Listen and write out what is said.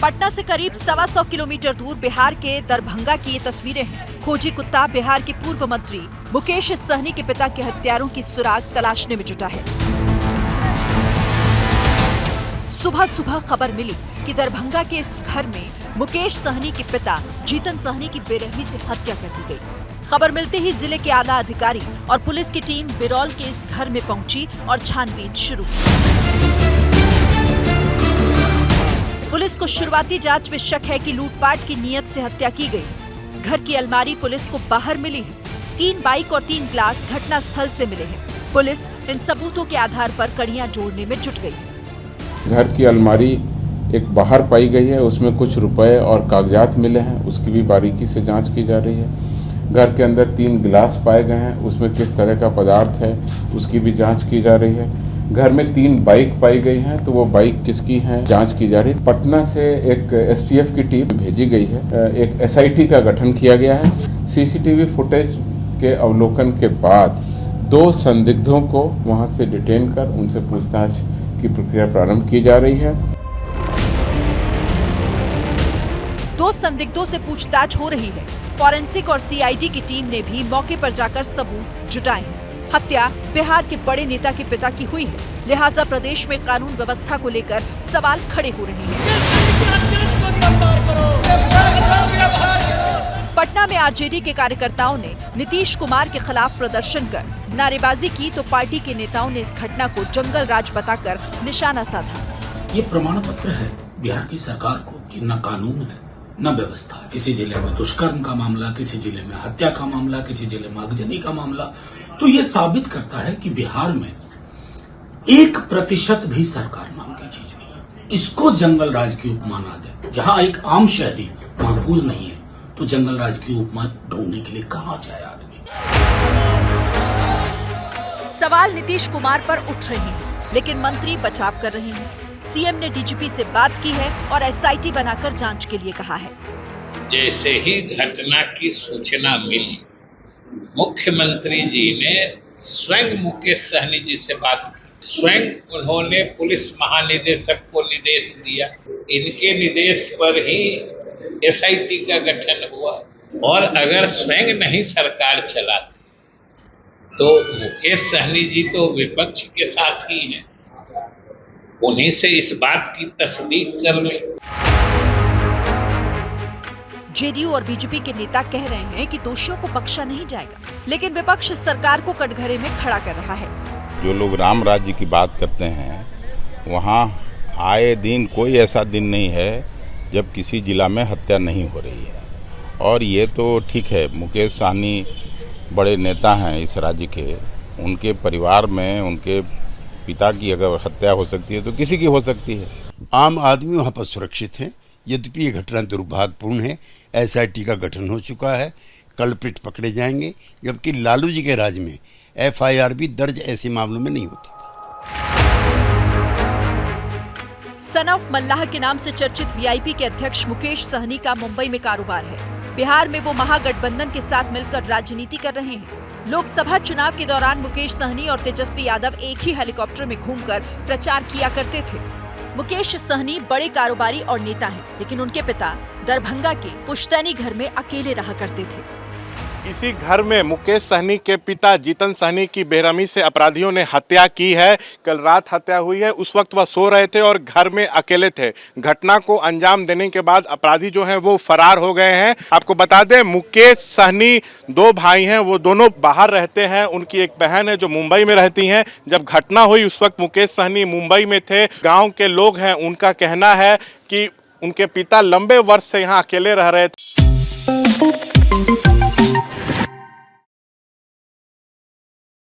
पटना से करीब 125 किलोमीटर दूर बिहार के दरभंगा की ये तस्वीरें हैं। खोजी कुत्ता बिहार के पूर्व मंत्री मुकेश सहनी के पिता के हत्यारों की सुराग तलाशने में जुटा है। सुबह सुबह खबर मिली कि दरभंगा के इस घर में मुकेश सहनी के पिता जीतन सहनी की बेरहमी से हत्या कर दी गई। खबर मिलते ही जिले के आला अधिकारी और पुलिस की टीम बिरौल के इस घर में पहुंची और छानबीन शुरू की। पुलिस को शुरुआती जांच में शक है कि लूटपाट की नीयत से हत्या की गई। घर की अलमारी पुलिस को बाहर मिली है। 3 बाइक और 3 ग्लास घटना स्थल से मिले हैं। पुलिस इन सबूतों के आधार पर कड़ियां जोड़ने में जुट गई। घर की अलमारी एक बाहर पाई गई है, उसमें कुछ रुपए और कागजात मिले हैं, उसकी भी बारीकी से जांच की जा रही है। घर के अंदर 3 गिलास पाए गए हैं, उसमें किस तरह का पदार्थ है उसकी भी जांच की जा रही है। घर में 3 बाइक पाई गई हैं, तो वो बाइक किसकी हैं जांच की जा रही है। पटना से एक एसटीएफ की टीम भेजी गई है, एक एसआईटी का गठन किया गया है। सीसीटीवी फुटेज के अवलोकन के बाद 2 संदिग्धों को वहां से डिटेन कर उनसे पूछताछ की प्रक्रिया प्रारंभ की जा रही है। 2 संदिग्धों से पूछताछ हो रही है। फॉरेंसिक और सीआईडी की टीम ने भी मौके पर जाकर सबूत जुटाए हैं। हत्या बिहार के बड़े नेता के पिता की हुई है, लिहाजा प्रदेश में कानून व्यवस्था को लेकर सवाल खड़े हो रहे हैं। पटना में आरजेडी के कार्यकर्ताओं ने नीतीश कुमार के खिलाफ प्रदर्शन कर नारेबाजी की तो पार्टी के नेताओं ने इस घटना को जंगल राज बताकर निशाना साधा। ये प्रमाण पत्र है बिहार की सरकार को कि न कानून है न व्यवस्था। किसी जिले में दुष्कर्म का मामला, किसी जिले में हत्या का मामला, किसी जिले में आगजनी का मामला। तो ये साबित करता है कि बिहार में 1% भी सरकार नाम की चीज नहीं है। इसको जंगल राज की उपमा ना दे। जहां एक आम शहरी महफूज नहीं है तो जंगल राज की उपमा ढूंढने के लिए कहां जाए आदमी। सवाल नीतीश कुमार पर उठ रहे हैं, लेकिन मंत्री बचाव कर रहे हैं। सीएम ने डीजीपी से बात की है और एसआईटी बनाकर जांच के लिए कहा है। जैसे ही घटना की सूचना मिली, मुख्यमंत्री जी ने स्वयं मुकेश सहनी जी से बात की। स्वयं उन्होंने पुलिस महानिदेशक को निर्देश दिया। इनके निर्देश पर ही एसआईटी का गठन हुआ। और अगर स्वयं नहीं सरकार चलाती तो मुकेश सहनी जी तो विपक्ष के साथ ही हैं, उन्हीं से इस बात की तस्दीक कर लें। जेडीयू और बीजेपी के नेता कह रहे हैं कि दोषियों को बख्शा नहीं जाएगा, लेकिन विपक्ष सरकार को कटघरे में खड़ा कर रहा है। जो लोग राम राज्य की बात करते हैं, वहाँ आए दिन कोई ऐसा दिन नहीं है जब किसी जिला में हत्या नहीं हो रही है। और ये तो ठीक है, मुकेश सहनी बड़े नेता हैं इस राज्य के, उनके परिवार में उनके पिता की अगर हत्या हो सकती है तो किसी की हो सकती है। आम आदमी वहाँ पर सुरक्षित है। यद्यपि ये घटना दुर्भाग्यपूर्ण है। एसआईटी का गठन हो चुका है, कल्प्रिट पकड़े जाएंगे, जबकि लालू जी के राज में एफआईआर भी दर्ज ऐसे मामलों में नहीं होती थी। सन ऑफ मल्लाह के नाम से चर्चित वीआईपी के अध्यक्ष मुकेश सहनी का मुंबई में कारोबार है। बिहार में वो महागठबंधन के साथ मिलकर राजनीति कर रहे हैं। लोकसभा चुनाव के दौरान मुकेश सहनी और तेजस्वी यादव एक ही हेलीकॉप्टर में घूमकर प्रचार किया करते थे। मुकेश सहनी बड़े कारोबारी और नेता हैं, लेकिन उनके पिता दरभंगा के पुश्तैनी घर में अकेले रहा करते थे। इसी घर में मुकेश सहनी के पिता जीतन सहनी की बेरहमी से अपराधियों ने हत्या की है। कल रात हत्या हुई है। उस वक्त वह सो रहे थे और घर में अकेले थे। घटना को अंजाम देने के बाद अपराधी जो हैं वो फरार हो गए हैं। आपको बता दें, मुकेश सहनी 2 भाई हैं, वो दोनों बाहर रहते हैं। उनकी एक बहन है जो मुंबई में रहती हैं। जब घटना हुई उस वक्त मुकेश सहनी मुंबई में थे। गाँव के लोग हैं, उनका कहना है कि उनके पिता लंबे वर्ष से यहाँ अकेले रह रहे थे।